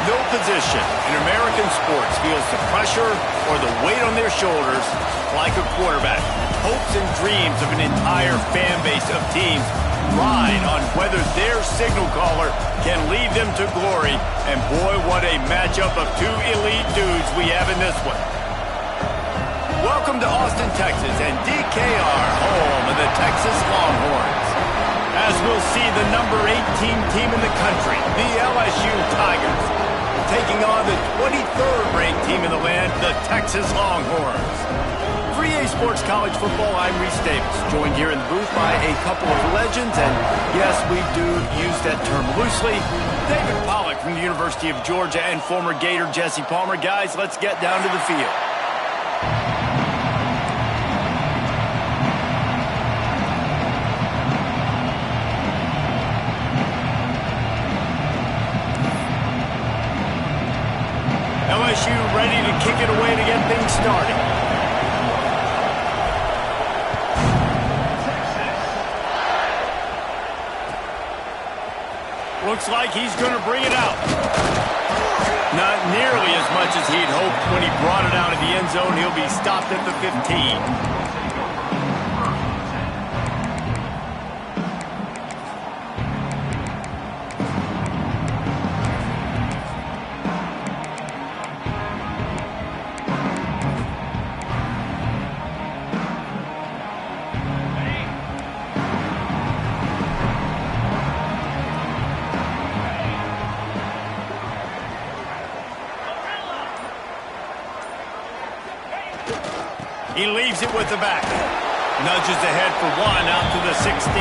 no position in American sports feels the pressure or the weight on their shoulders like a quarterback. Hopes and dreams of an entire fan base of teams ride on whether their signal caller can lead them to glory. And boy, what a matchup of two elite dudes we have in this one. Welcome to Austin, Texas, and DKR, home of the Texas Longhorns. As we'll see the number 18 team in the country, the LSU Tigers, taking on the 23rd ranked team in the land, the Texas Longhorns. 3A Sports College Football, I'm Reese Davis, joined here in the booth by a couple of legends, and yes, we do use that term loosely. David Pollack from the University of Georgia and former Gator Jesse Palmer. Guys, let's get down to the field. LSU ready to kick it away to get things started. Looks like he's going to bring it out. Not nearly as much as he'd hoped when he brought it out of the end zone. He'll be stopped at the 15. He leaves it with the back. Nudges ahead for one out to the 16.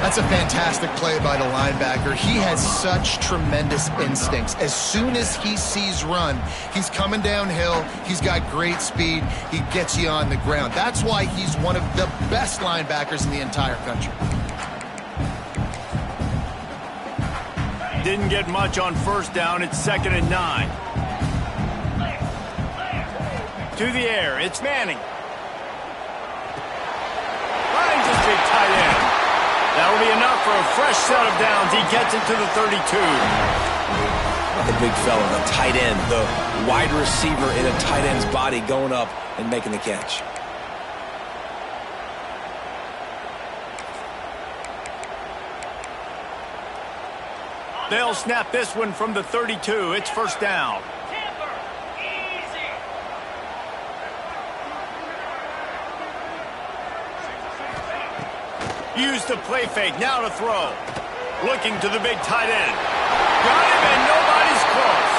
That's a fantastic play by the linebacker. He has such tremendous instincts. As soon as he sees run, he's coming downhill. He's got great speed. He gets you on the ground. That's why he's one of the best linebackers in the entire country. Didn't get much on first down. It's 2nd and 9. To the air, it's Manning. Finds his big tight end. That'll be enough for a fresh set of downs. He gets it to the 32. The big fella, the tight end, the wide receiver in a tight end's body going up and making the catch. They'll snap this one from the 32. It's first down. Use the play fake, now to throw. Looking to the big tight end. Got him and nobody's close.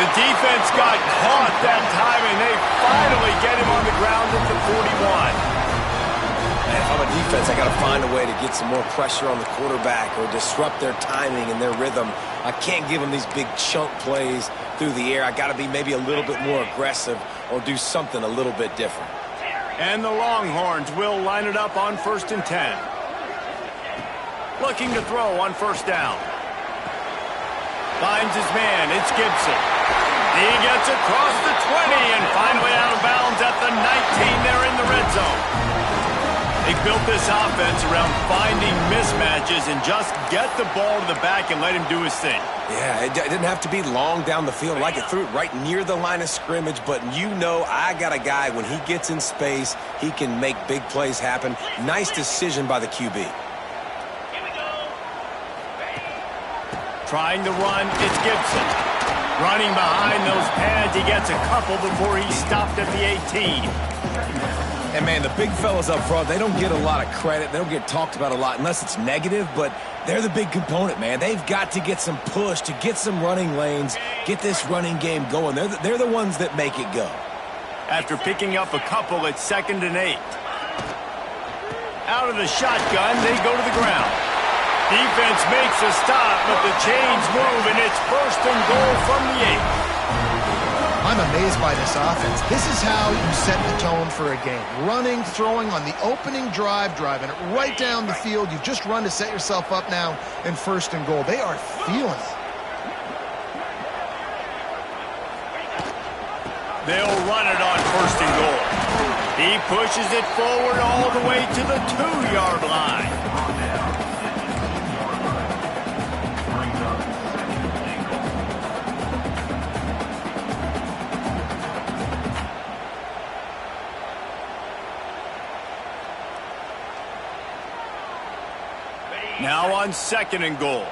The defense got caught that time and they finally get him on the ground at the 41. Man, if I'm a defense, I got to find a way to get some more pressure on the quarterback or disrupt their timing and their rhythm. I can't give them these big chunk plays through the air. I got to be maybe a little bit more aggressive or do something a little bit different. And the Longhorns will line it up on 1st and 10. Looking to throw on first down. Finds his man. It's Gibson. He gets across the 20 and finally out of bounds at the 19. They're in the red zone. They built this offense around finding mismatches and just get the ball to the back and let him do his thing. Yeah, it didn't have to be long down the field. Like it threw it right near the line of scrimmage, but you know I got a guy, when he gets in space, he can make big plays happen. Nice decision by the QB. Trying to run, it's Gibson. Running behind those pads, he gets a couple before he's stopped at the 18. And, man, the big fellas up front, they don't get a lot of credit. They don't get talked about a lot unless it's negative, but they're the big component, man. They've got to get some push, to get some running lanes, get this running game going. They're the ones that make it go. After picking up a couple, it's 2nd and 8. Out of the shotgun, they go to the ground. Defense makes a stop, but the chains move, and it's 1st and goal from the 8. I'm amazed by this offense. This is how you set the tone for a game. Running, throwing on the opening drive, driving it right down the field. You've just run to set yourself up now in 1st and goal. They are feeling it. They'll run it on 1st and goal. He pushes it forward all the way to the 2-yard line. on 2nd and goal.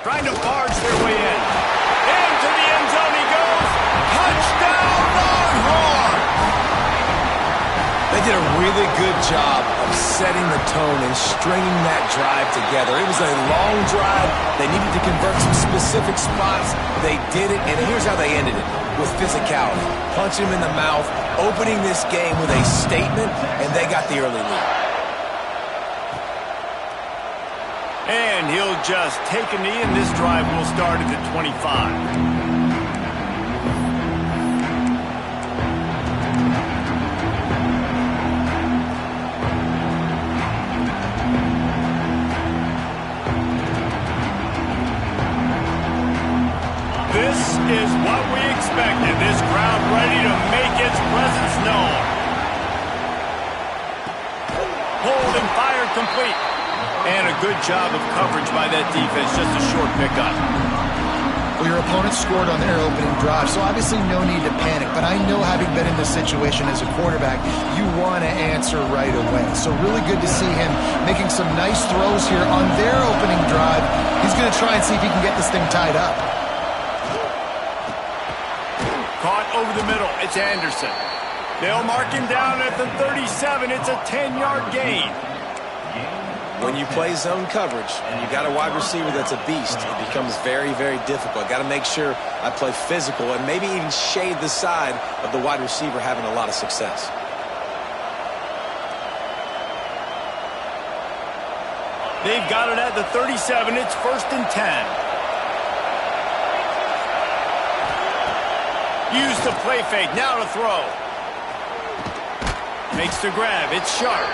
Trying to barge their way in. Into the end zone he goes. Touchdown, Longhorn! They did a really good job of setting the tone and stringing that drive together. It was a long drive. They needed to convert some specific spots. They did it, and here's how they ended it, with physicality. Punch him in the mouth, opening this game with a statement, and they got the early lead. And he'll just take a knee, and this drive will start at the 25. This is what we expected. This crowd ready to make its presence known. Hold and fire complete. And a good job of coverage by that defense. Just a short pickup. Well, your opponent scored on their opening drive, so obviously no need to panic. But I know, having been in this situation as a quarterback, you want to answer right away. So really good to see him making some nice throws here on their opening drive. He's going to try and see if he can get this thing tied up. Caught over the middle. It's Anderson. They'll mark him down at the 37. It's a 10-yard gain. When you play zone coverage and you got a wide receiver that's a beast, it becomes very, very difficult. Got to make sure I play physical and maybe even shade the side of the wide receiver having a lot of success. They've got it at the 37. It's 1st and 10. Use the play fake. Now to throw. Makes the grab. It's sharp.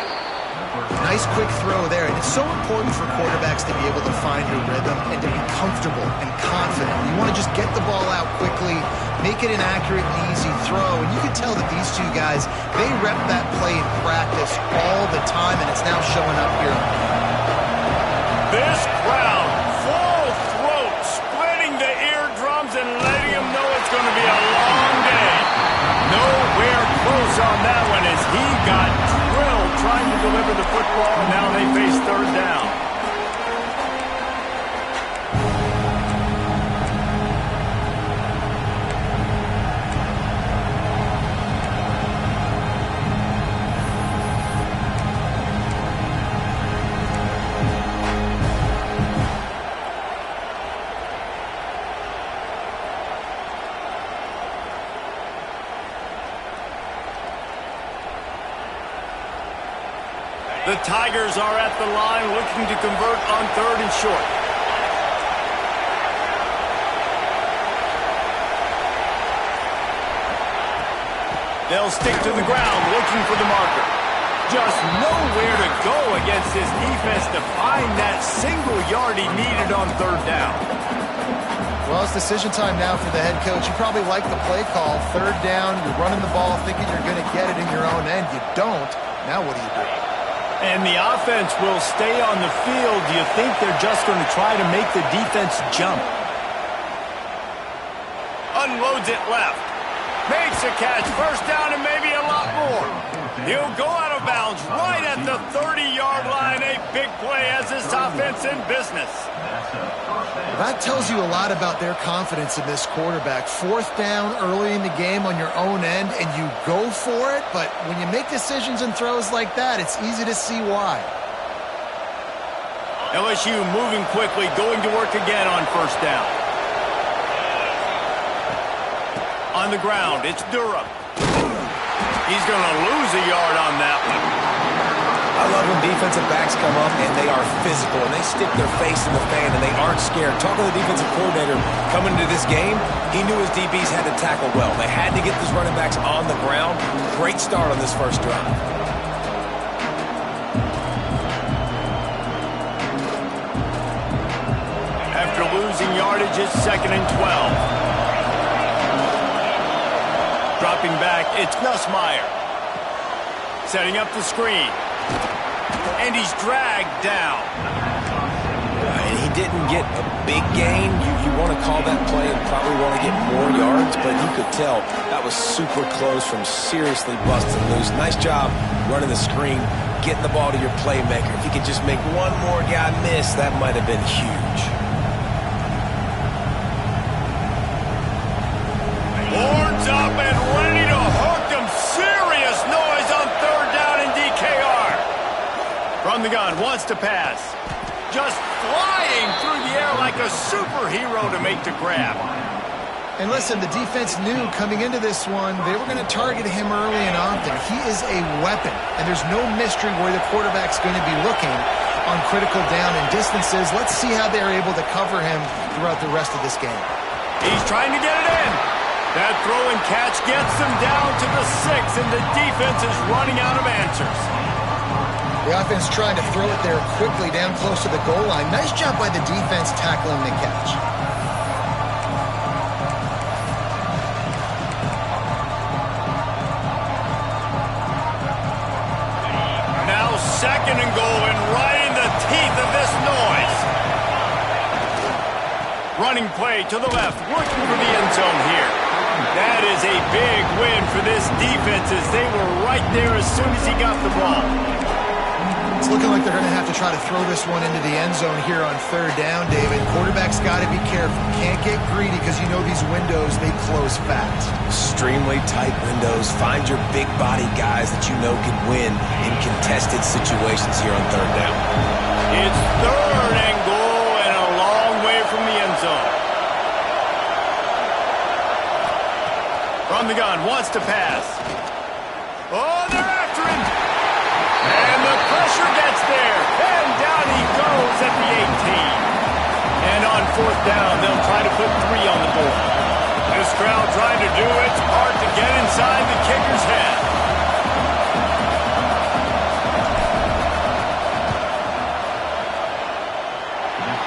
Nice quick throw there. And it's so important for quarterbacks to be able to find your rhythm and to be comfortable and confident. You want to just get the ball out quickly, make it an accurate and easy throw. And you can tell that these two guys, they rep that play in practice all the time, and it's now showing up here. This crowd, full throat, splitting the eardrums and letting them know it's going to be a long day. Nowhere close on that one as he got drilled trying to deliver the football, and now they face 3rd down. The Tigers are at the line looking to convert on 3rd and short. They'll stick to the ground looking for the marker. Just nowhere to go against this defense to find that single yard he needed on 3rd down. Well, it's decision time now for the head coach. You probably like the play call. 3rd down, you're running the ball thinking you're going to get it in your own end. You don't. Now what do you do? And the offense will stay on the field. Do you think they're just going to try to make the defense jump? Unloads it left. Makes a catch. 1st down and maybe a lot more. He'll go out of bounds right at the 30-yard line. A big play as this offense in business. That tells you a lot about their confidence in this quarterback. 4th down early in the game on your own end, and you go for it. But when you make decisions and throws like that, it's easy to see why. LSU moving quickly, going to work again on 1st down. On the ground, it's Durham. He's going to lose a yard on that one. I love when defensive backs come up and they are physical and they stick their face in the fan and they aren't scared. Talking to the defensive coordinator coming into this game, he knew his DBs had to tackle well. They had to get these running backs on the ground. Great start on this 1st drive. After losing yardage, it's 2nd and 12. Dropping back, it's Nussmeier. Setting up the screen. And he's dragged down. And he didn't get a big gain. You want to call that play and probably want to get more yards, but you could tell that was super close from seriously busting loose. Nice job running the screen, getting the ball to your playmaker. If you could just make one more guy miss, that might have been huge. Boards up and ready to hook them. Serious noise on third down in DKR. From the gun, wants to pass. Just flying through the air like a superhero to make the grab. And listen, the defense knew coming into this one, they were going to target him early and often. He is a weapon, and there's no mystery where the quarterback's going to be looking on critical down and distances. Let's see how they're able to cover him throughout the rest of this game. He's trying to get it in. That throw and catch gets them down to the 6, and the defense is running out of answers. The offense trying to throw it there quickly down close to the goal line. Nice job by the defense tackling the catch. Second and goal, and right in the teeth of this noise. Running play to the left, working for the end zone here. That is a big win for this defense as they were right there as soon as he got the ball. It's looking like they're going to have to try to throw this one into the end zone here on third down, David. Quarterback's got to be careful. Can't get greedy because you know these windows, they close fast. Extremely tight windows. Find your big body guys that you know can win in contested situations here on third down. It's third and goal and a long way from the end zone. From the gun, wants to pass. Oh, they're after him. And the pressure gets there. And down he goes at the 18. And on fourth down, they'll try to put 3 on the board. This crowd trying to do its part to get inside the kicker's head.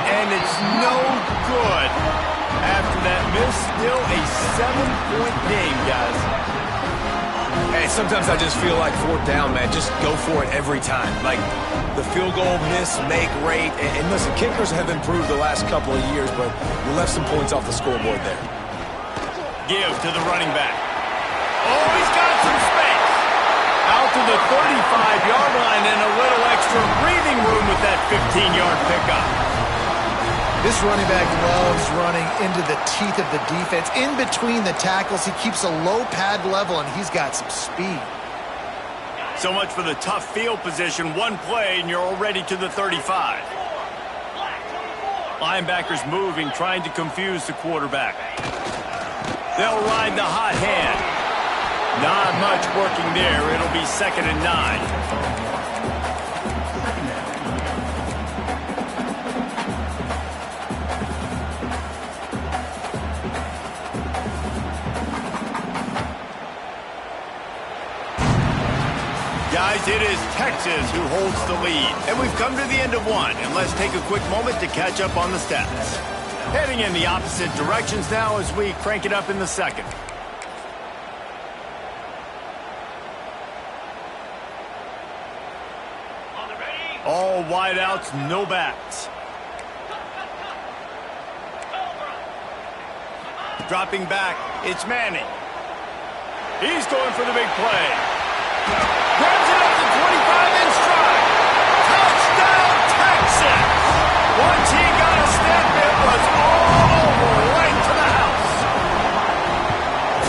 And it's no good. After that miss, still a 7-point game, guys. Hey, sometimes I just feel like fourth down, man. Just go for it every time. Like the field goal, miss, make, rate. And listen, kickers have improved the last couple of years, but we left some points off the scoreboard there. Give to the running back. Oh, he's got some space. Out to the 35-yard line and a little extra breathing room with that 15-yard pickup. This running back loves running into the teeth of the defense. In between the tackles, he keeps a low pad level, and he's got some speed. So much for the tough field position. One play, and you're already to the 35. Linebackers moving, trying to confuse the quarterback. They'll ride the hot hand. Not much working there. It'll be 2nd and 9. Guys, it is Texas who holds the lead. And we've come to the end of one. And let's take a quick moment to catch up on the stats. Heading in the opposite directions now as we crank it up in the second. All wideouts, no backs. Dropping back, it's Manning. He's going for the big play. Grabs it up to 25 in stride. Touchdown, Texas! Once he got a step, it was all over, right to the house.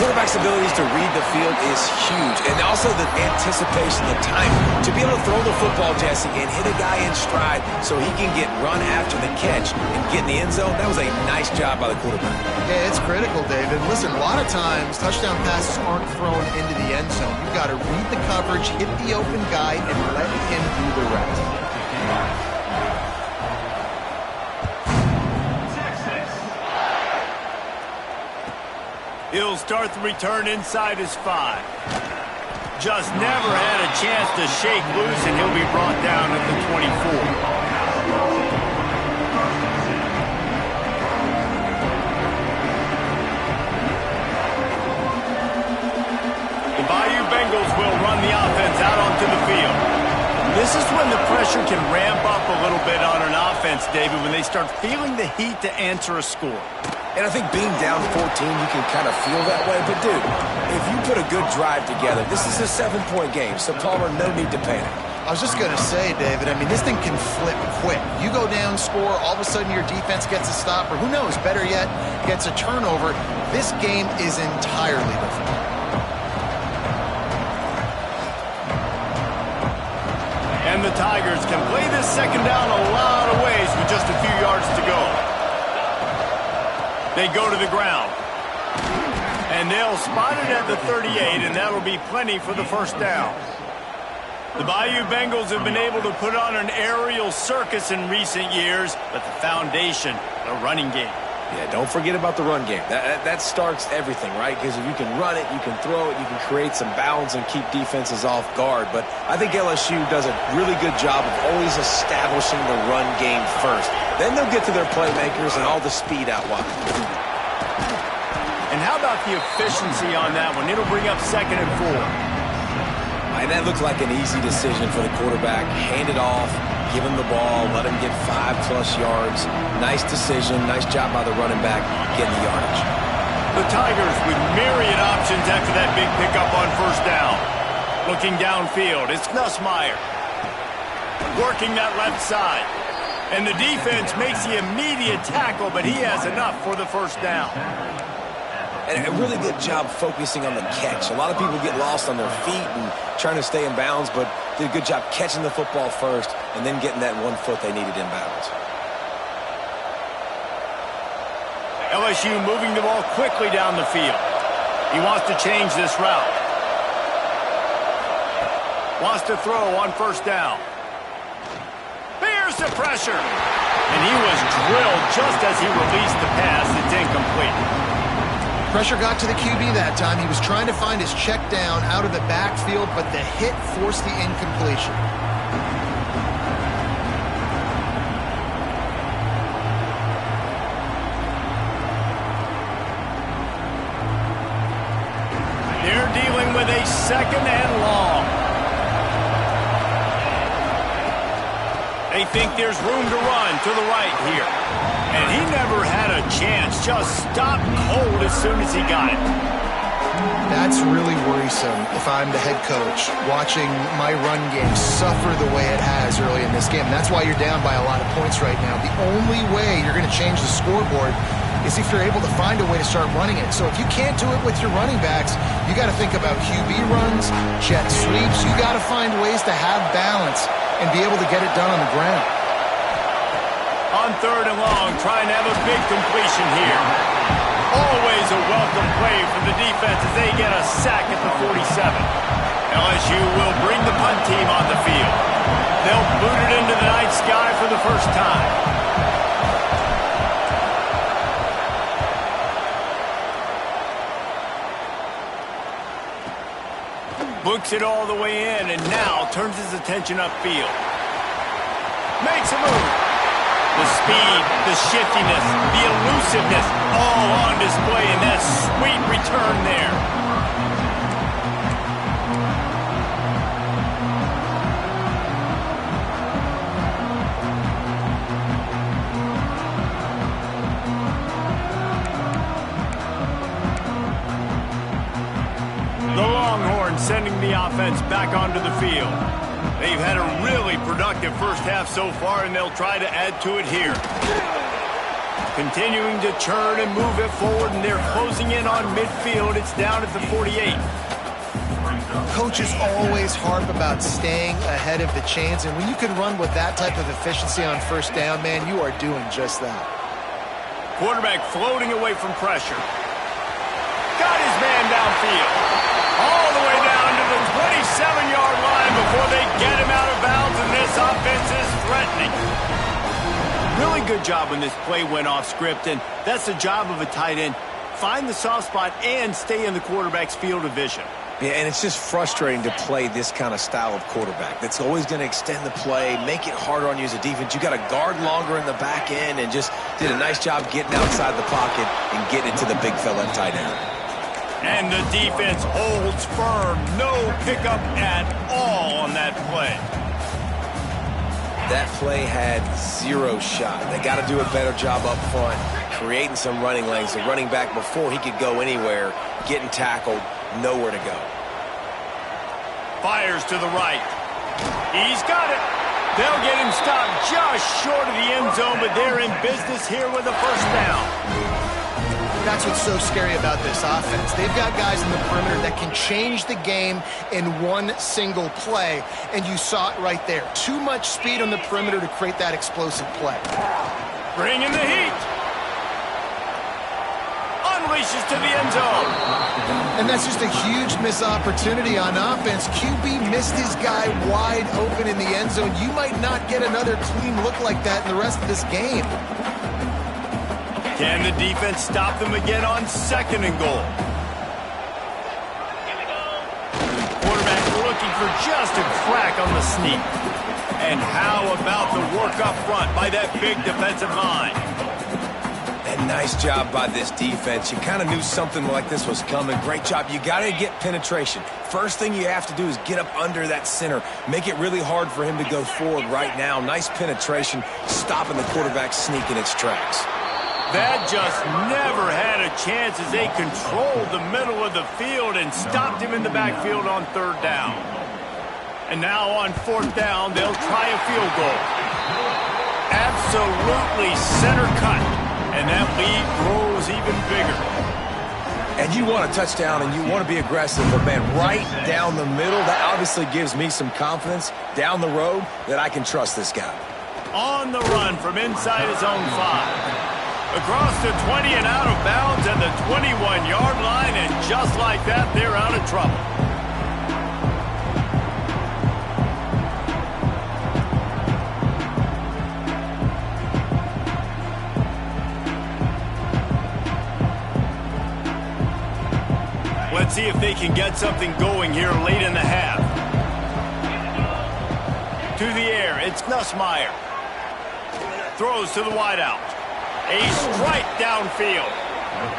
Quarterback's abilities to read the field is huge, and also the anticipation, the timing. To be able to throw the football, Jesse, and hit a guy in stride so he can get run after the catch and get in the end zone, that was a nice job by the quarterback. Yeah, it's critical, David. Listen, a lot of times touchdown passes aren't thrown into the end zone. You've got to read the coverage, hit the open guy, and let him do the rest. He'll start the return inside his 5. Just never had a chance to shake loose, and he'll be brought down at the 24. Bengals will run the offense out onto the field. This is when the pressure can ramp up a little bit on an offense, David, when they start feeling the heat to answer a score. And I think being down 14, you can kind of feel that way. But, dude, if you put a good drive together, this is a 7-point game. So, Palmer, no need to panic. I was just going to say, David, I mean, this thing can flip quick. You go down, score, all of a sudden your defense gets a stop, or who knows, better yet, gets a turnover. This game is entirely different. And the Tigers can play this second down a lot of ways with just a few yards to go. They go to the ground. And they'll spot it at the 38, and that'll be plenty for the first down. The Bayou Bengals have been able to put on an aerial circus in recent years, but the foundation, the running game. Yeah, don't forget about the run game. That starts everything, right? Because if you can run it, you can throw it, you can create some bounds and keep defenses off guard. But I think LSU does a really good job of always establishing the run game first. Then they'll get to their playmakers and all the speed out wide. And how about the efficiency on that one? It'll bring up 2nd and 4. And that looked like an easy decision for the quarterback. Hand it off, give him the ball, let him get 5+ yards. Nice decision, nice job by the running back getting the yardage. The Tigers with myriad options after that big pickup on first down. Looking downfield, it's Nussmeier. Working that left side. And the defense makes the immediate tackle, but he has enough for the first down. And a really good job focusing on the catch. A lot of people get lost on their feet and trying to stay in bounds, but did a good job catching the football first and then getting that 1 foot they needed in bounds. LSU moving the ball quickly down the field. He wants to change this route. Wants to throw on first down. Bears the pressure. And he was drilled just as he released the pass. It's incomplete. Pressure got to the QB that time. He was trying to find his check down out of the backfield, but the hit forced the incompletion. They're dealing with a 2nd and long. They think there's room to run to the right here. And he never had a chance. Just stopped cold as soon as he got it. That's really worrisome if I'm the head coach, watching my run game suffer the way it has early in this game. And that's why you're down by a lot of points right now. The only way you're going to change the scoreboard is if you're able to find a way to start running it. So if you can't do it with your running backs, you got to think about QB runs, jet sweeps. You got to find ways to have balance and be able to get it done on the ground. On 3rd and long, trying to have a big completion here. Always a welcome play for the defense as they get a sack at the 47. LSU will bring the punt team on the field. They'll boot it into the night sky for the first time. Books it all the way in and now turns his attention upfield. Makes a move. The speed, the shiftiness, the elusiveness, all on display in that sweet return there. The Longhorns sending the offense back onto the field. They've had a really productive first half so far, and they'll try to add to it here. Continuing to churn and move it forward, and they're closing in on midfield. It's down at the 48. Coaches always harp about staying ahead of the chains, and when you can run with that type of efficiency on first down, man, you are doing just that. Quarterback floating away from pressure. Got his man downfield. All the way down to the 27-yard line before they get him out of bounds, and this offense is threatening. Really good job when this play went off script, and that's the job of a tight end. Find the soft spot and stay in the quarterback's field of vision. Yeah, and it's just frustrating to play this kind of style of quarterback. That's always going to extend the play, make it harder on you as a defense. You got to guard longer in the back end, and just did a nice job getting outside the pocket and getting it to the big fella at tight end. And the defense holds firm. No pickup at all on that play. That play had zero shot. They got to do a better job up front, creating some running lanes. The running back, before he could go anywhere, getting tackled, nowhere to go. Fires to the right. He's got it. They'll get him stopped just short of the end zone, but they're in business here with a first down. That's what's so scary about this offense. They've got guys in the perimeter that can change the game in one single play, and you saw it right there. Too much speed on the perimeter to create that explosive play. Bring in the heat. Unleashes to the end zone. And that's just a huge missed opportunity on offense. QB missed his guy wide open in the end zone. You might not get another clean look like that in the rest of this game. Can the defense stop them again on 2nd and goal? Quarterback looking for just a crack on the sneak. And how about the work up front by that big defensive line? And nice job by this defense. You kind of knew something like this was coming. Great job. You got to get penetration. First thing you have to do is get up under that center. Make it really hard for him to go forward right now. Nice penetration, stopping the quarterback sneak in its tracks. That just never had a chance as they controlled the middle of the field and stopped him in the backfield on 3rd down. And now on 4th down, they'll try a field goal. Absolutely center cut. And that lead grows even bigger. And you want a touchdown and you want to be aggressive, but man, right down the middle, that obviously gives me some confidence down the road that I can trust this guy. On the run from inside his own 5. Across the 20 and out of bounds at the 21-yard line, and just like that, they're out of trouble. Let's see if they can get something going here late in the half. To the air, it's Nussmeier. Throws to the wideout. A strike downfield.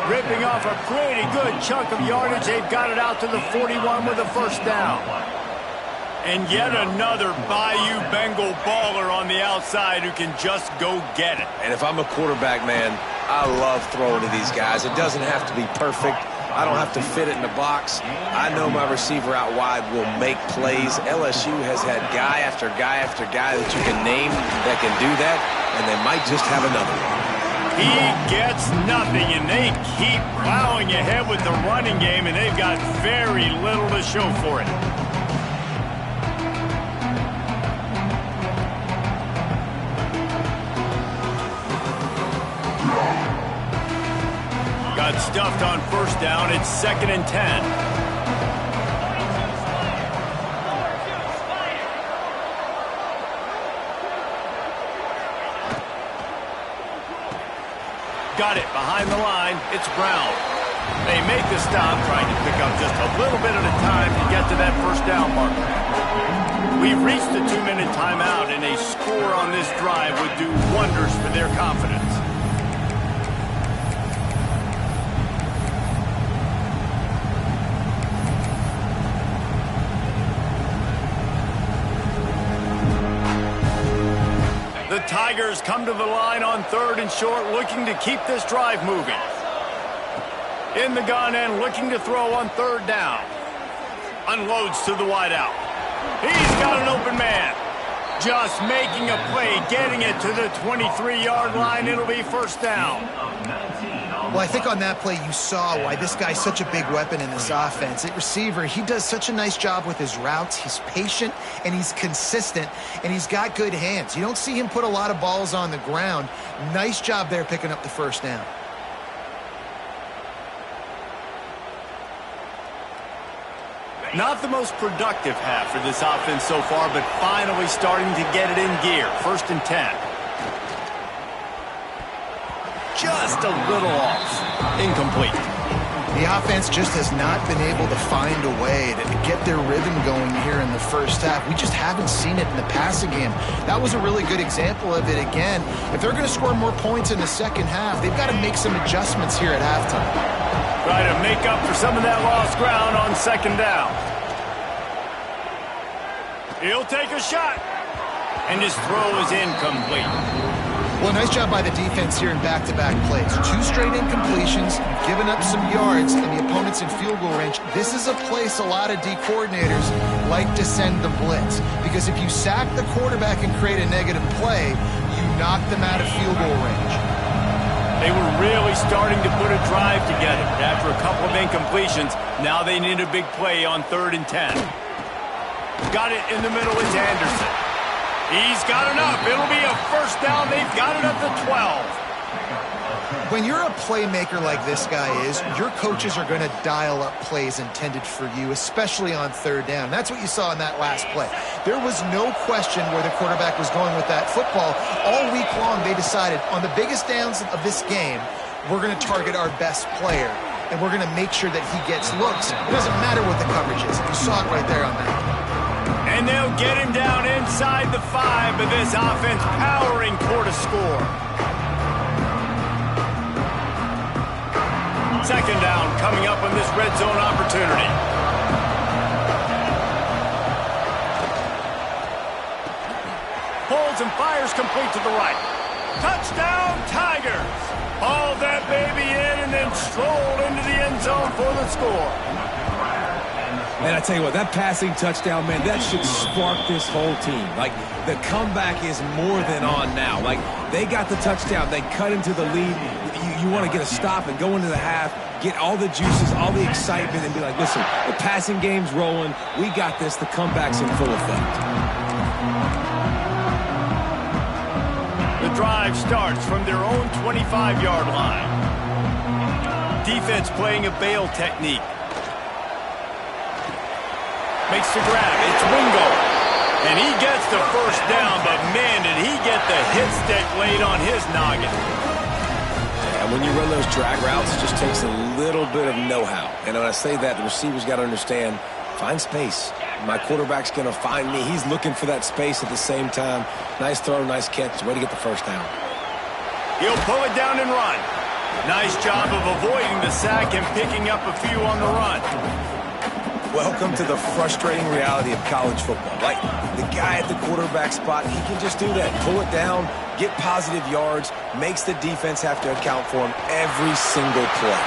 Ripping off a pretty good chunk of yardage. They've got it out to the 41 with a first down. And yet another Bayou Bengal baller on the outside who can just go get it. And if I'm a quarterback, man, I love throwing to these guys. It doesn't have to be perfect. I don't have to fit it in the box. I know my receiver out wide will make plays. LSU has had guy after guy after guy that you can name that can do that, and they might just have another one. He gets nothing, and they keep plowing ahead with the running game, and they've got very little to show for it. Got stuffed on first down. It's 2nd and 10. Got it behind the line. It's Brown. They make the stop, trying to pick up just a little bit at a time to get to that first down marker. We've reached the 2-minute timeout, and a score on this drive would do wonders for their confidence. The Tigers come to the line on 3rd and short, looking to keep this drive moving. In the gun and looking to throw on 3rd down. Unloads to the wideout. He's got an open man. Just making a play, getting it to the 23-yard line. It'll be first down. Well, I think on that play you saw why this guy's such a big weapon in this offense. At receiver, he does such a nice job with his routes. He's patient, and he's consistent, and he's got good hands. You don't see him put a lot of balls on the ground. Nice job there picking up the first down. Not the most productive half for this offense so far, but finally starting to get it in gear. 1st and 10. Just a little off. Incomplete. The offense just has not been able to find a way to get their rhythm going here in the first half. We just haven't seen it in the passing game. That was a really good example of it again. If they're going to score more points in the second half, they've got to make some adjustments here at halftime. Try to make up for some of that lost ground on 2nd down. He'll take a shot. And his throw is incomplete. Well, nice job by the defense here in back-to-back plays. 2 straight incompletions, giving up some yards, and the opponent's in field goal range. This is a place a lot of D coordinators like to send the blitz, because if you sack the quarterback and create a negative play, you knock them out of field goal range. They were really starting to put a drive together. After a couple of incompletions, now they need a big play on 3rd and 10. Got it in the middle. It's Anderson. He's got enough. It'll be a first down. They've got it up to 12. When you're a playmaker like this guy is, your coaches are going to dial up plays intended for you, especially on 3rd down. That's what you saw in that last play. There was no question where the quarterback was going with that football. All week long, they decided on the biggest downs of this game, we're going to target our best player, and we're going to make sure that he gets looks. It doesn't matter what the coverage is. You saw it right there on that. And they'll get him down inside the 5, but this offense powering toward a score. 2nd down coming up on this red zone opportunity. Pulls and fires complete to the right. Touchdown, Tigers! Haul that baby in and then stroll into the end zone for the score. Man, I tell you what, that passing touchdown, man, that should spark this whole team. Like, the comeback is more than on now. Like, they got the touchdown. They cut into the lead. You want to get a stop and go into the half, get all the juices, all the excitement, and be like, listen, the passing game's rolling. We got this. The comeback's in full effect. The drive starts from their own 25-yard line. Defense playing a bail technique. Makes the grab. It's Wingo. And he gets the first down, but man, did he get the hit stick laid on his noggin. And when you run those drag routes, it just takes a little bit of know-how. And when I say that, the receiver's got to understand, find space. My quarterback's going to find me. He's looking for that space at the same time. Nice throw, nice catch. Way to get the first down. He'll pull it down and run. Nice job of avoiding the sack and picking up a few on the run. Welcome to the frustrating reality of college football. Like, the guy at the quarterback spot, he can just do that. Pull it down, get positive yards, makes the defense have to account for him every single play.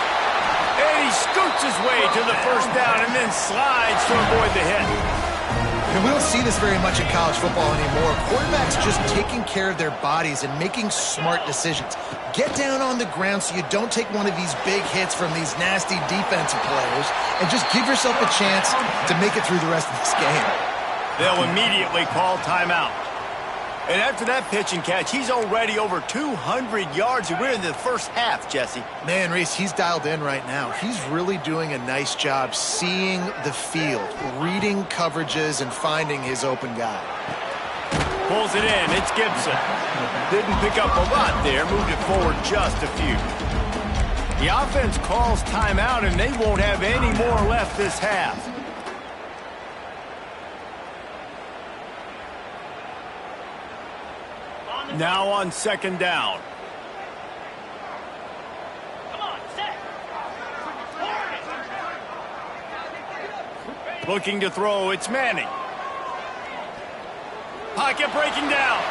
And he scoots his way to the first down and then slides to avoid the hit. And we don't see this very much in college football anymore. Quarterbacks just taking care of their bodies and making smart decisions. Get down on the ground so you don't take one of these big hits from these nasty defensive players and just give yourself a chance to make it through the rest of this game. They'll immediately call timeout. And after that pitch and catch, he's already over 200 yards. We're in the first half, Jesse. Man, Reese, he's dialed in right now. He's really doing a nice job seeing the field, reading coverages, and finding his open guy. Pulls it in. It's Gibson. Didn't pick up a lot there. Moved it forward just a few. The offense calls timeout, and they won't have any more left this half. Now on 2nd down. Looking to throw, it's Manning. Pocket breaking down.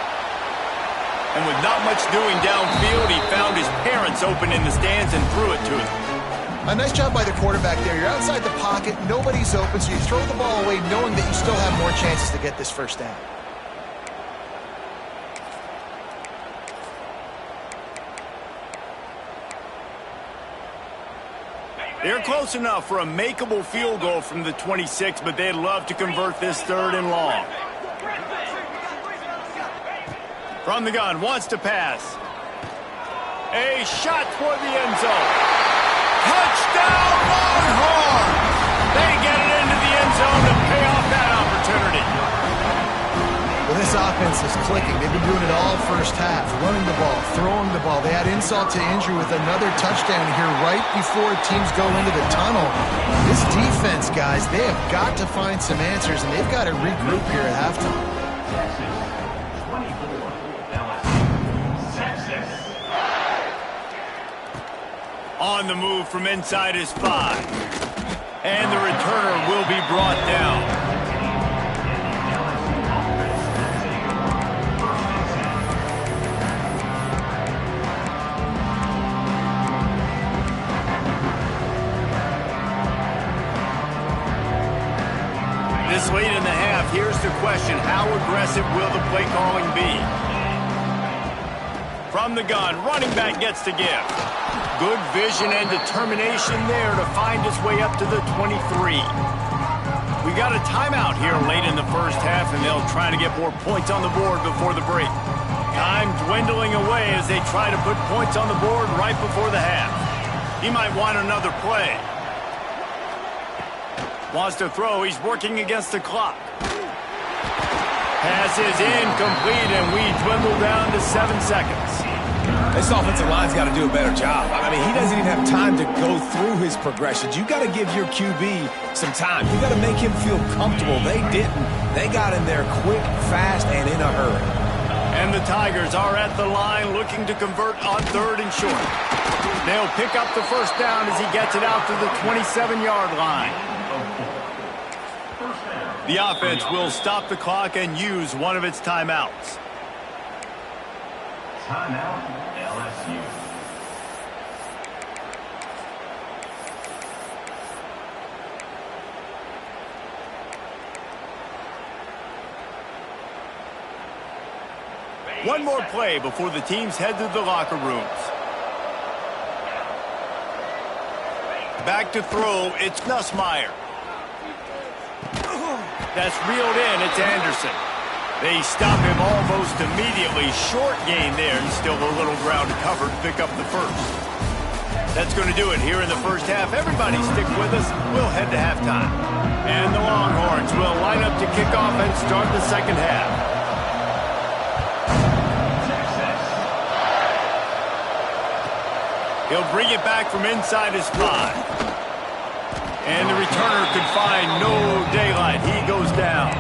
And with not much doing downfield, he found his parents open in the stands and threw it to him. A nice job by the quarterback there. You're outside the pocket, nobody's open, so you throw the ball away knowing that you still have more chances to get this first down. They're close enough for a makeable field goal from the 26, but they'd love to convert this 3rd and long. From the gun, wants to pass. A shot toward the end zone. Touchdown, Longhorn! They get it into the end zone to pay off that opportunity. Well, this offense is clicking. They've been doing it all first half, running the ball, throwing the ball. They had insult to injury with another touchdown here right before teams go into the tunnel. This defense, guys, they have got to find some answers, and they've got to regroup here at halftime. On the move from inside his 5. And the returner will be brought down. question, how aggressive will the play calling be? From the gun, running back gets to give. Good vision and determination there to find his way up to the 23. We got a timeout here late in the first half, and they'll try to get more points on the board before the break. Time dwindling away as they try to put points on the board right before the half. He might want another play. Wants to throw. He's working against the clock. Pass is incomplete, and we dwindle down to 7 seconds. This offensive line's got to do a better job. I mean, he doesn't even have time to go through his progressions. You got to give your QB some time. You got to make him feel comfortable. They didn't. They got in there quick, fast, and in a hurry. And the Tigers are at the line looking to convert on 3rd and short. They'll pick up the first down as he gets it out to the 27-yard line. The offense will stop the clock and use one of its timeouts. Timeout, LSU. One more play before the teams head to the locker rooms. Back to throw, it's Nussmeier. That's reeled in, it's Anderson. They stop him almost immediately. Short gain there, and still a little ground to cover to pick up the first. That's going to do it here in the first half. Everybody stick with us. We'll head to halftime. And the Longhorns will line up to kick off and start the second half. He'll bring it back from inside his 5. And the returner could find no daylight. He goes down.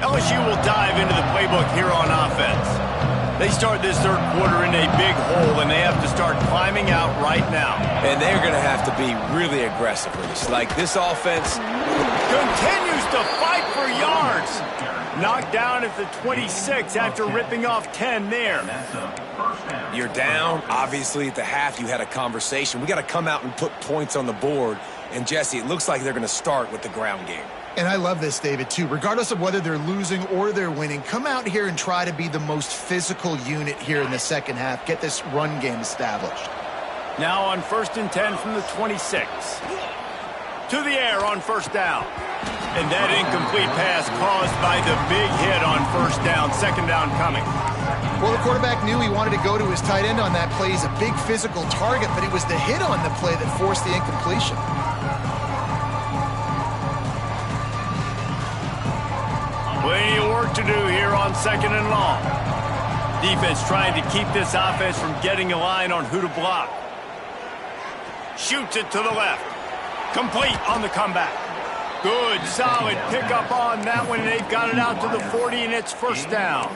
LSU will dive into the playbook here on offense. They start this third quarter in a big hole, and they have to start climbing out right now. And they're going to have to be really aggressive with this. Like, this offense continues to fight for yards. Knocked down at the 26 after ripping off 10 there. You're down. Obviously, at the half, you had a conversation. We got to come out and put points on the board. And, Jesse, it looks like they're going to start with the ground game. And I love this, David, too. Regardless of whether they're losing or they're winning, come out here and try to be the most physical unit here in the second half. Get this run game established. Now on 1st and 10 from the 26. To the air on first down. And that incomplete pass caused by the big hit on first down. Second down coming. Well, the quarterback knew he wanted to go to his tight end on that play. He's a big physical target, but it was the hit on the play that forced the incompletion. Plenty of work to do here on 2nd and long. Defense trying to keep this offense from getting a line on who to block. Shoots it to the left. Complete on the comeback. Good, solid pickup on that one. They've got it out to the 40, and it's first down.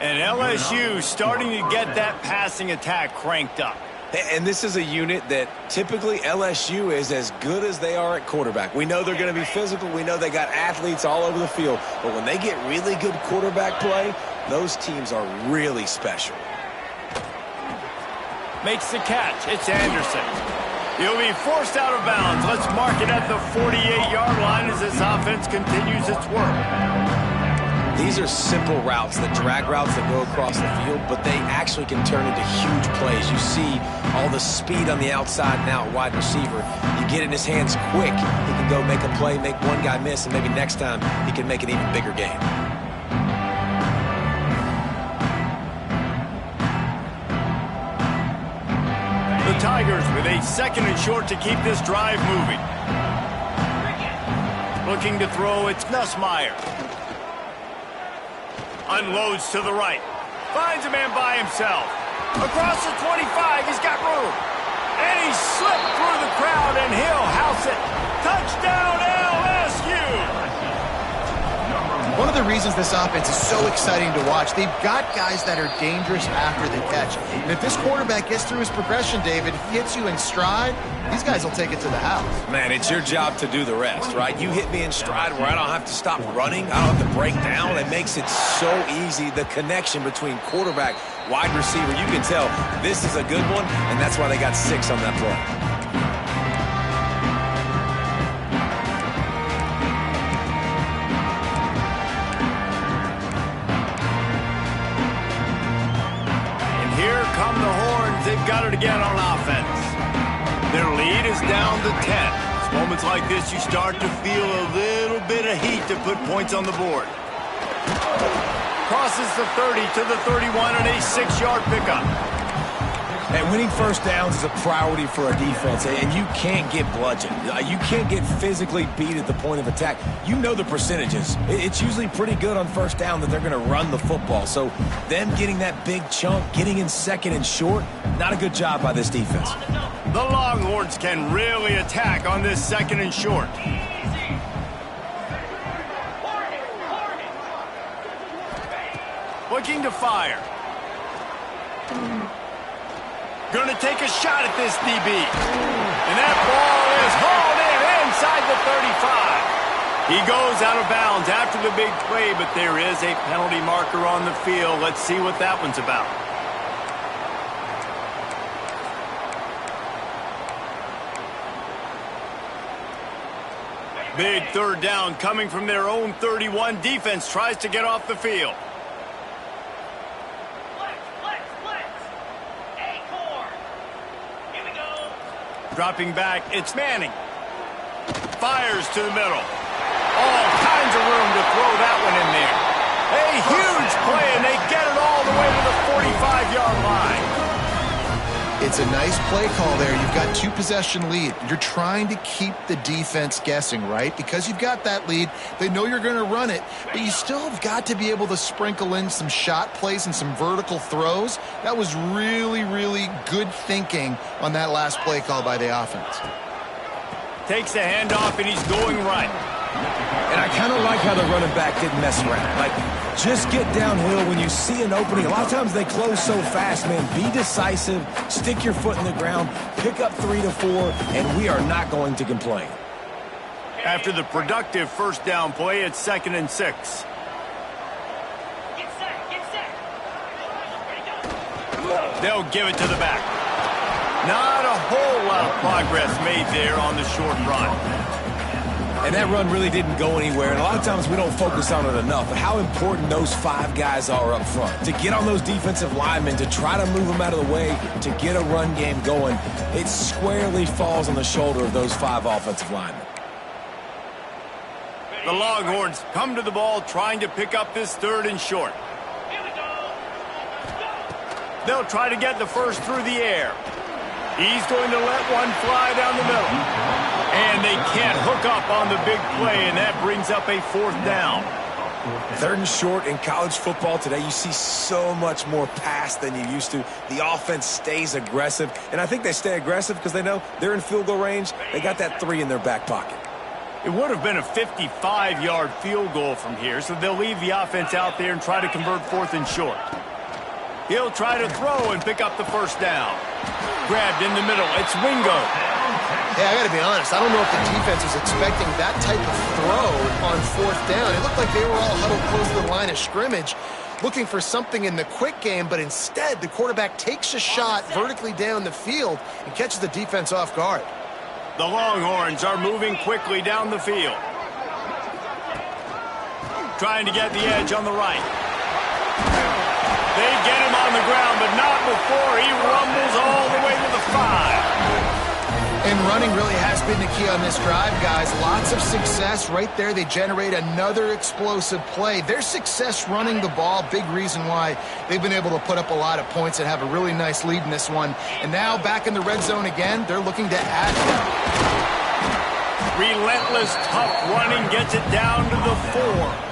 And LSU starting to get that passing attack cranked up. And this is a unit that typically LSU is as good as they are at quarterback. We know they're going to be physical. We know they got athletes all over the field. But when they get really good quarterback play, those teams are really special. Makes the catch. It's Anderson. He'll be forced out of bounds. Let's mark it at the 48-yard line as this offense continues its work. These are simple routes, the drag routes that go across the field, but they actually can turn into huge plays. You see all the speed on the outside and out wide receiver. You get in his hands quick, he can go make a play, make one guy miss, and maybe next time he can make an even bigger gain. The Tigers with a 2nd and short to keep this drive moving. Looking to throw, it's Nussmeier. Unloads to the right. Finds a man by himself. Across the 25, he's got room. And he slipped through the crowd, and he'll house it. Touchdown, LSU! one of the reasons this offense is so exciting to watch, they've got guys that are dangerous after the catch. And if this quarterback gets through his progression, David, if he hits you in stride, these guys will take it to the house. Man, it's your job to do the rest, right? You hit me in stride where I don't have to stop running. I don't have to break down. It makes it so easy, the connection between quarterback, wide receiver. You can tell this is a good one, and that's why they got 6 on that play. Come the horns, they've got it again on offense. Their lead is down to 10. It's moments like this you start to feel a little bit of heat to put points on the board. Crosses the 30 to the 31 and a 6-yard pickup. And winning first downs is a priority for a defense, and you can't get bludgeoned. You can't get physically beat at the point of attack. You know the percentages. It's usually pretty good on first down that they're going to run the football. So them getting that big chunk, getting in second and short, not a good job by this defense. The Longhorns can really attack on this second and short. Looking to fire. Going to take a shot at this DB. And that ball is hauled in inside the 35. He goes out of bounds after the big play, but there is a penalty marker on the field. Let's see what that one's about. Big third down coming from their own 31. Defense tries to get off the field. Dropping back, it's Manning. Fires to the middle. All kinds of room to throw that one in there. A huge play, and they get it all the way to the 45-yard line. It's a nice play call there. You've got 2-possession lead. You're trying to keep the defense guessing, right? Because you've got that lead, they know you're going to run it, but you still have got to be able to sprinkle in some shot plays and some vertical throws. That was really, really good thinking on that last play call by the offense. Takes the handoff, and he's going right. And I kind of like how the running back didn't mess around. Like, just get downhill when you see an opening. A lot of times they close so fast, man. Be decisive, stick your foot in the ground, pick up 3 to 4, and we are not going to complain. After the productive first down play, it's 2nd and 6. Get set. They'll give it to the back. Not a whole lot of progress made there on the short run. And that run really didn't go anywhere. And a lot of times we don't focus on it enough. But how important those 5 guys are up front. To get on those defensive linemen, to try to move them out of the way, to get a run game going, it squarely falls on the shoulder of those 5 offensive linemen. The Longhorns come to the ball trying to pick up this 3rd and short. They'll try to get the first through the air. He's going to let one fly down the middle. And they can't hook up on the big play, and that brings up a 4th down. 3rd and short in college football today, you see so much more pass than you used to. The offense stays aggressive, and I think they stay aggressive because they know they're in field goal range. They got that 3 in their back pocket. It would have been a 55-yard field goal from here, so they'll leave the offense out there and try to convert 4th and short. He'll try to throw and pick up the first down. Grabbed in the middle. It's Wingo. Hey, I got to be honest. I don't know if the defense was expecting that type of throw on 4th down. It looked like they were all huddled close to the line of scrimmage, looking for something in the quick game, but instead the quarterback takes a shot vertically down the field and catches the defense off guard. The Longhorns are moving quickly down the field. Trying to get the edge on the right. They get him on the ground, but not before he rumbles all the way to the 5. And running really has been the key on this drive, guys. Lots of success right there. They generate another explosive play. Their success running the ball, big reason why they've been able to put up a lot of points and have a really nice lead in this one. And now back in the red zone again, they're looking to add them. Relentless, tough running gets it down to the 4.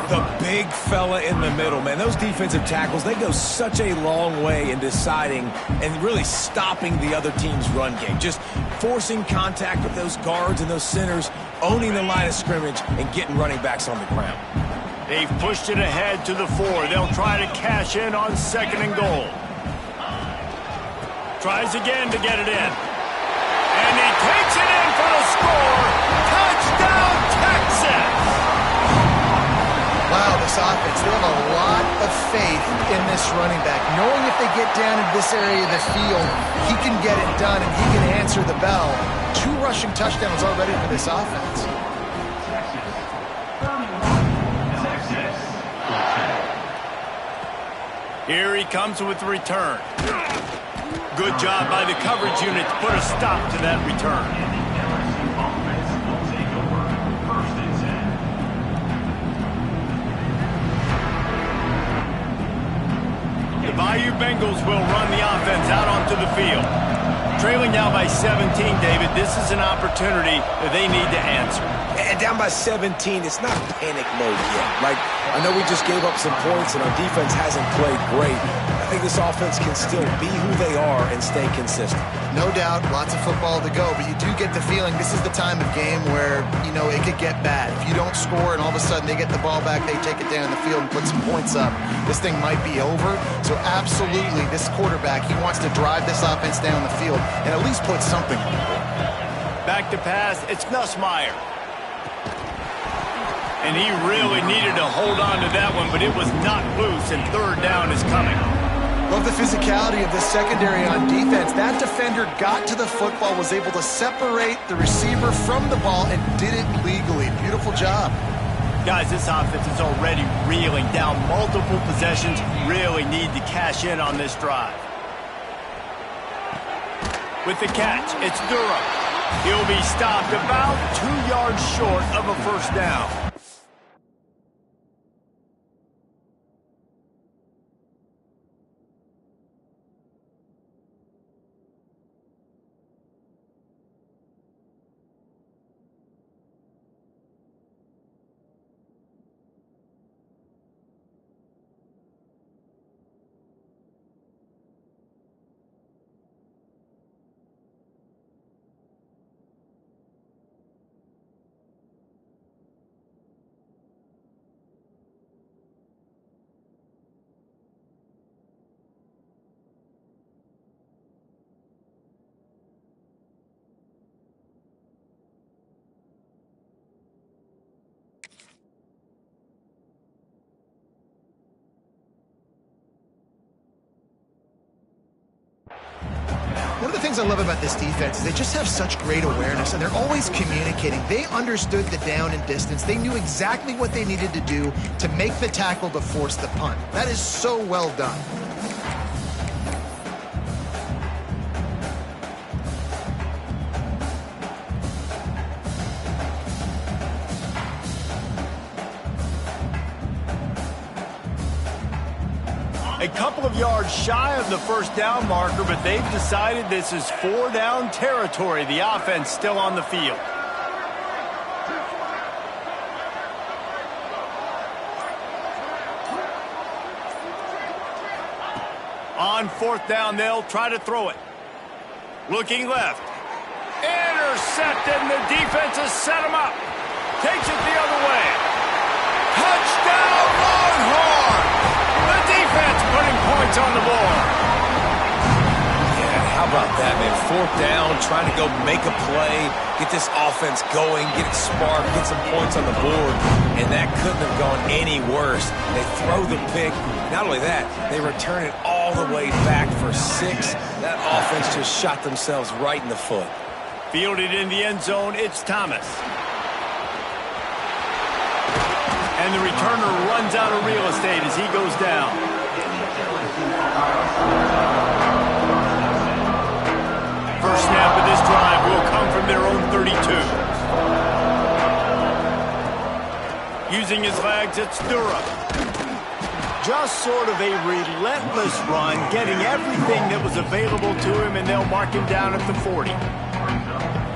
The big fella in the middle, man. Those defensive tackles, they go such a long way in deciding and really stopping the other team's run game. Just forcing contact with those guards and those centers. owning the line of scrimmage and getting running backs on the ground. They've pushed it ahead to the 4. They'll try to cash in on 2nd and goal. Tries again to get it in. And he takes it in for the score. Touchdown, Texas! Wow, this offense, they have a lot of faith in this running back. Knowing if they get down in this area of the field, he can get it done and he can answer the bell. 2 rushing touchdowns already for this offense. Here he comes with the return. Good job by the coverage unit to put a stop to that return. The Bayou Bengals will run the offense out onto the field. Trailing now by 17, David, this is an opportunity that they need to answer. And down by 17, it's not panic mode yet. Like, I know we just gave up some points and our defense hasn't played great. I think this offense can still be who they are and stay consistent. No doubt, lots of football to go, but you do get the feeling this is the time of game where, you know, it could get bad. If you don't score and all of a sudden they get the ball back, they take it down the field and put some points up, this thing might be over. So absolutely, this quarterback, he wants to drive this offense down the field and at least put something on the board. Back to pass, it's Nussmeier. And he really needed to hold on to that one, but it was not loose, and 3rd down is coming. Love the physicality of the secondary on defense. That defender got to the football, was able to separate the receiver from the ball, and did it legally. Beautiful job. Guys, this offense is already reeling down multiple possessions. Really need to cash in on this drive. With the catch, it's Durham. He'll be stopped about 2 yards short of a 1st down. One of the things I love about this defense is they just have such great awareness, and they're always communicating. They understood the down and distance. They knew exactly what they needed to do to make the tackle to force the punt. That is so well done. A couple of yards shy of the 1st down marker, but they've decided this is 4 down territory. The offense still on the field. On 4th down, they'll try to throw it. Looking left. Intercepted, and the defense has set him up. Takes it the other way. Touchdown, Longhorn! The defense putting points on the board. Yeah, how about that, man? 4th down, trying to go make a play, get this offense going, get it sparked, get some points on the board, and that couldn't have gone any worse. They throw the pick. Not only that, they return it all the way back for 6. That offense just shot themselves right in the foot. Fielded in the end zone, it's Thomas. And the returner runs out of real estate as he goes down. First snap of this drive will come from their own 32. Using his legs, it's Durham. Just sort of a relentless run, getting everything that was available to him, and they'll mark him down at the 40.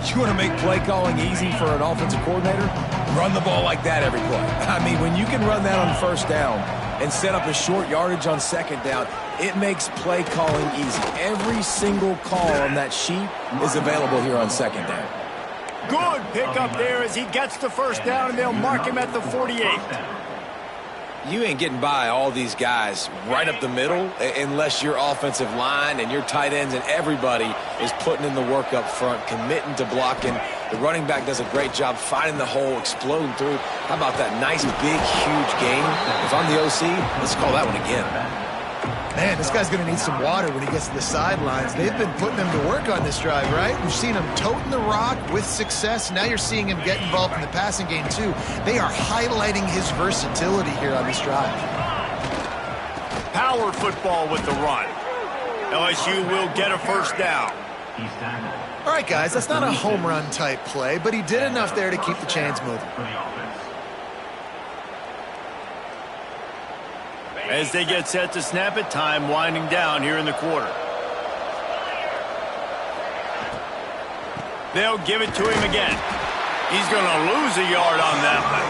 You want to make play calling easy for an offensive coordinator? Run the ball like that every play. I mean, when you can run that on 1st down and set up a short yardage on 2nd down, it makes play calling easy. Every single call on that sheet is available here on 2nd down. Good pickup there as he gets the first down, and they'll mark him at the 48. You ain't getting by all these guys right up the middle unless your offensive line and your tight ends and everybody is putting in the work up front, committing to blocking. The running back does a great job finding the hole, exploding through. How about that nice, big, huge gain? If I'm the OC, let's call that one again. Man, this guy's going to need some water when he gets to the sidelines. They've been putting him to work on this drive, right? We've seen him toting the rock with success. Now you're seeing him get involved in the passing game, too. They are highlighting his versatility here on this drive. Power football with the run. LSU will get a first down. All right, guys, that's not a home run type play, but he did enough there to keep the chains moving. As they get set to snap it, time winding down here in the quarter. They'll give it to him again. He's going to lose a yard on that one.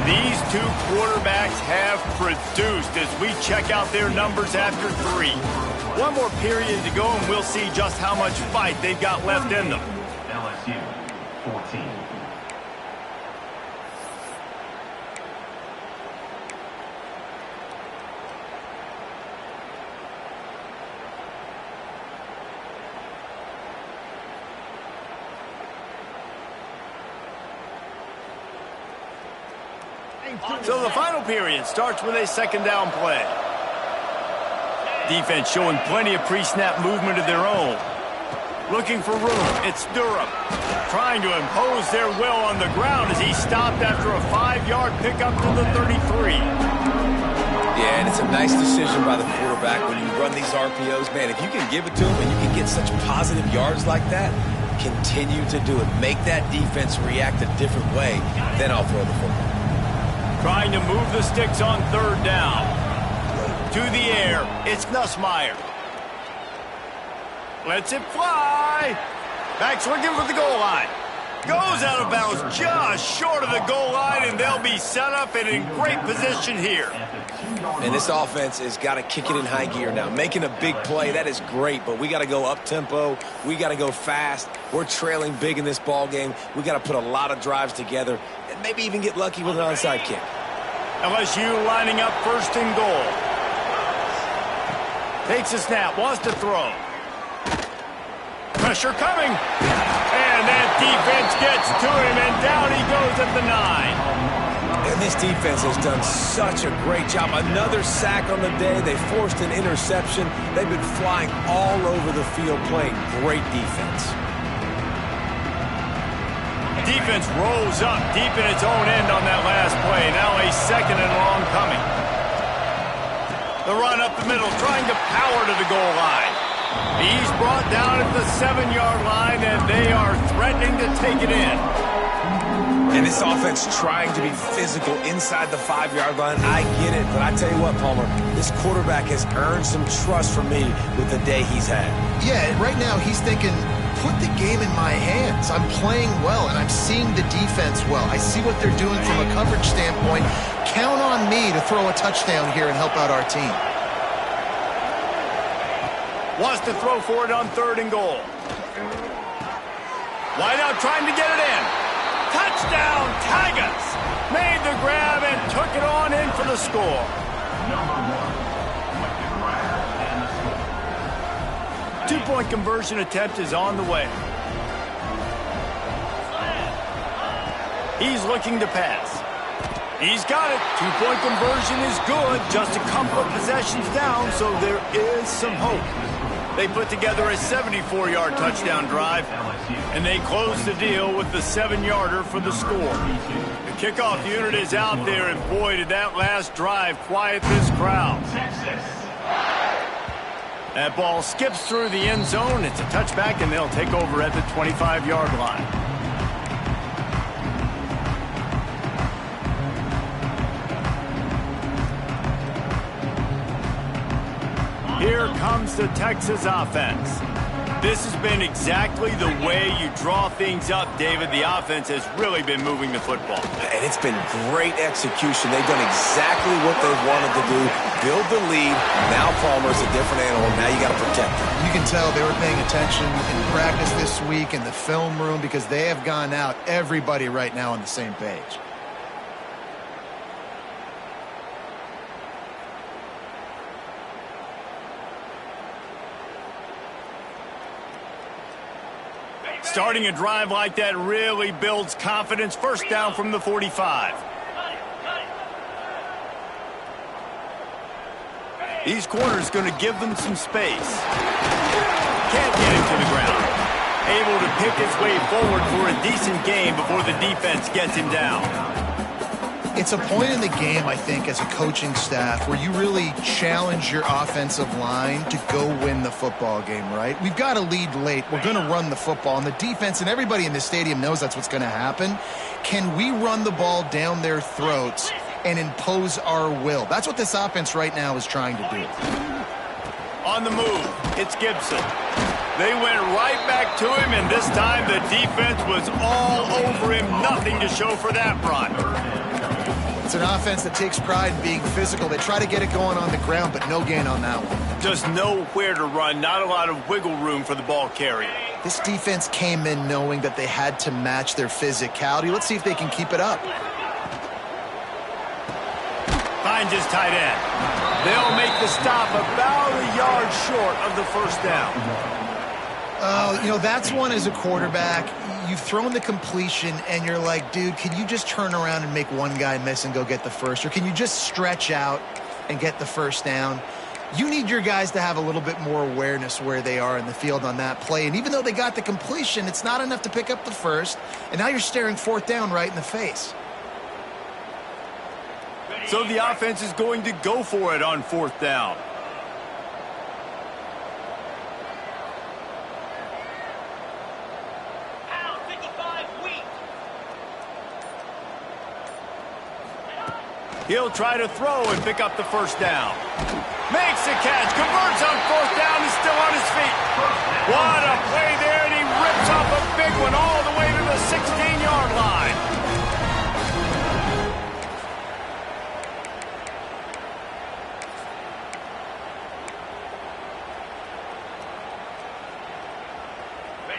These two quarterbacks have produced as we check out their numbers after 3. One more period to go, and we'll see just how much fight they've got left in them. LSU 14. So the final period starts with a second down play. Defense showing plenty of pre-snap movement of their own. Looking for room. It's Durham trying to impose their will on the ground as he stopped after a 5-yard pickup to the 33. Yeah, and it's a nice decision by the quarterback when you run these RPOs. Man, if you can give it to him and you can get such positive yards like that, continue to do it. Make that defense react a different way, then I'll throw the football. Trying to move the sticks on third down. To the air, it's Nussmeier. Lets it fly. Back's looking for the goal line. Goes out of bounds just short of the goal line, and they'll be set up and in great position here. And this offense has got to kick it in high gear now. Making a big play, that is great, but we got to go up-tempo. We got to go fast. We're trailing big in this ball game. We got to put a lot of drives together and maybe even get lucky with an onside kick. LSU lining up first and goal. Takes a snap, wants to throw. Pressure coming. And that defense gets to him, and down he goes at the 9. And this defense has done such a great job. Another sack on the day. They forced an interception. They've been flying all over the field playing great defense. Defense rolls up deep in its own end on that last play. Now a second and long coming. The run up the middle, trying to power to the goal line. He's brought down at the 7-yard line, and they are threatening to take it in. And this offense trying to be physical inside the 5-yard line. I get it, but I tell you what, Palmer, this quarterback has earned some trust from me with the day he's had. Yeah, right now he's thinking, put the game in my hands. I'm playing well, and I'm seeing the defense well. I see what they're doing from a coverage standpoint. Count on me to throw a touchdown here and help out our team. Wants to throw for it on third and goal. Wide out trying to get it in. Touchdown, Tigers! Made the grab and took it on in for the score. Number 1 with the grab and the score. 2-point conversion attempt is on the way. He's looking to pass. He's got it. 2-point conversion is good. Just a couple of possessions down, so there is some hope. They put together a 74-yard touchdown drive, and they close the deal with the 7-yarder for the score. The kickoff unit is out there, and boy, did that last drive quiet this crowd. That ball skips through the end zone. It's a touchback, and they'll take over at the 25-yard line. Here comes the Texas offense. This has been exactly the way you draw things up, David. The offense has really been moving the football. And it's been great execution. They've done exactly what they've wanted to do. Build the lead. Now Palmer's a different animal. Now you got to protect him. You can tell they were paying attention in practice this week in the film room because they have gone out, everybody right now on the same page. Starting a drive like that really builds confidence. First down from the 45. These corners going to give them some space. Can't get him to the ground. Able to pick his way forward for a decent gain before the defense gets him down. It's a point in the game, I think, as a coaching staff where you really challenge your offensive line to go win the football game, right? We've got a lead late. We're going to run the football. And the defense and everybody in this stadium knows that's what's going to happen. Can we run the ball down their throats and impose our will? That's what this offense right now is trying to do. On the move, it's Gibson. They went right back to him, and this time the defense was all over him. Nothing to show for that run. It's an offense that takes pride in being physical. They try to get it going on the ground, but no gain on that one. Just nowhere to run, not a lot of wiggle room for the ball carrier. This defense came in knowing that they had to match their physicality. Let's see if they can keep it up. Finds his tight end. They'll make the stop about a yard short of the first down. You know, that's one as a quarterback. You've thrown the completion, and you're like, dude, can you just turn around and make one guy miss and go get the first? Or can you just stretch out and get the first down? You need your guys to have a little bit more awareness where they are in the field on that play. And even though they got the completion, it's not enough to pick up the first. And now you're staring fourth down right in the face. So the offense is going to go for it on fourth down. He'll try to throw and pick up the first down. Makes the catch, converts on fourth down, is still on his feet. What a play there, and he rips off a big one all the way to the 16-yard line.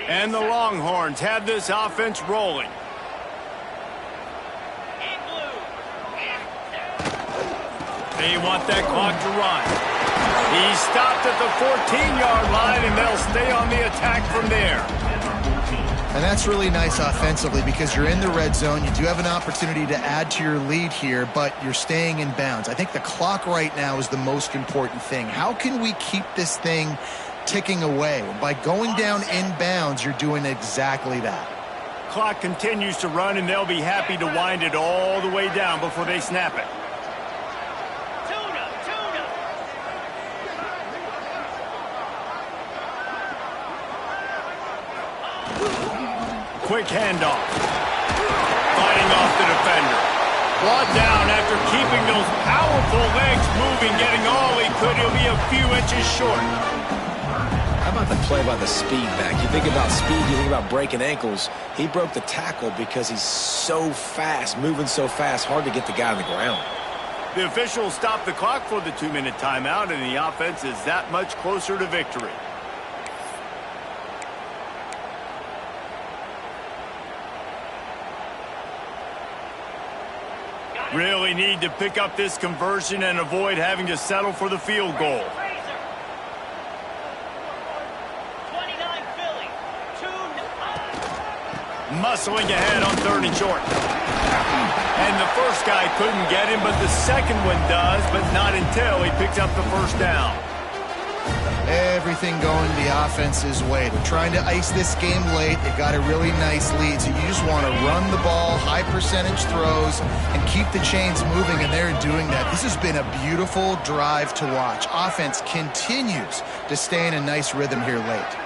And the Longhorns have this offense rolling. They want that clock to run. He stopped at the 14-yard line, and they'll stay on the attack from there. And that's really nice offensively because you're in the red zone. You do have an opportunity to add to your lead here, but you're staying in bounds. I think the clock right now is the most important thing. How can we keep this thing ticking away? By going down in bounds, you're doing exactly that. Clock continues to run, and they'll be happy to wind it all the way down before they snap it. Quick handoff. Fighting off the defender. Brought down after keeping those powerful legs moving, getting all he could. He'll be a few inches short. How about the play by the speed back? You think about speed, you think about breaking ankles. He broke the tackle because he's so fast, moving so fast, hard to get the guy on the ground. The officials stopped the clock for the 2-minute timeout, and the offense is that much closer to victory. Really need to pick up this conversion and avoid having to settle for the field goal. Muscling ahead on 3rd and short. And the first guy couldn't get him, but the second one does, but not until he picks up the first down. Everything going the offense's way. They're trying to ice this game late. They got a really nice lead, so you just want to run the ball, high percentage throws, and keep the chains moving, and they're doing that. This has been a beautiful drive to watch. Offense continues to stay in a nice rhythm here late.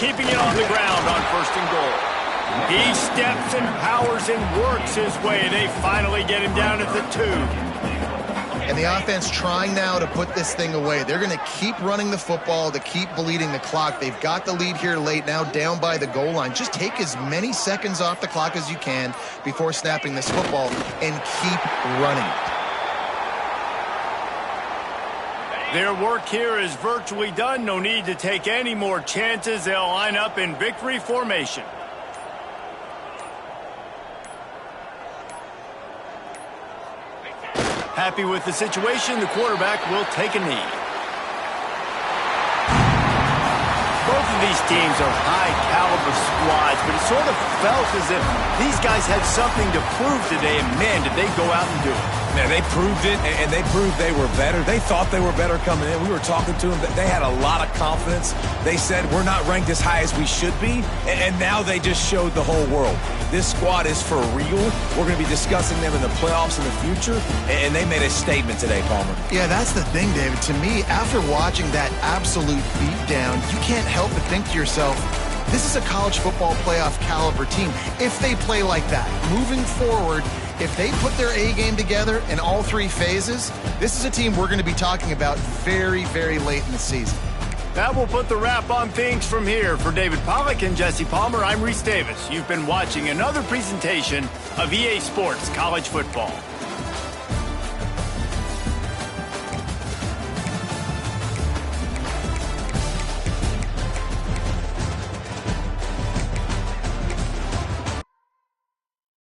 keeping it on the ground on 1st and goal. He steps and powers and works his way. They finally get him down at the 2. And the offense trying now to put this thing away. They're going to keep running the football to keep bleeding the clock. They've got the lead here late, now down by the goal line. Just take as many seconds off the clock as you can before snapping this football and keep running it. Their work here is virtually done. No need to take any more chances. They'll line up in victory formation. Happy with the situation, the quarterback will take a knee. Both of these teams are high-caliber squads, but it sort of felt as if these guys had something to prove today, and man, did they go out and do it. Man, they proved it, and they proved they were better. They thought they were better coming in. We were talking to them. They had a lot of confidence. They said, we're not ranked as high as we should be, and now they just showed the whole world. This squad is for real. We're going to be discussing them in the playoffs in the future, and they made a statement today, Palmer. Yeah, that's the thing, David. To me, after watching that absolute beatdown, you can't help but think to yourself, this is a college football playoff caliber team. If they play like that, moving forward, if they put their A game together in all 3 phases, this is a team we're going to be talking about very, very late in the season. That will put the wrap on things from here. For David Pollack and Jesse Palmer, I'm Reese Davis. You've been watching another presentation of EA Sports College Football.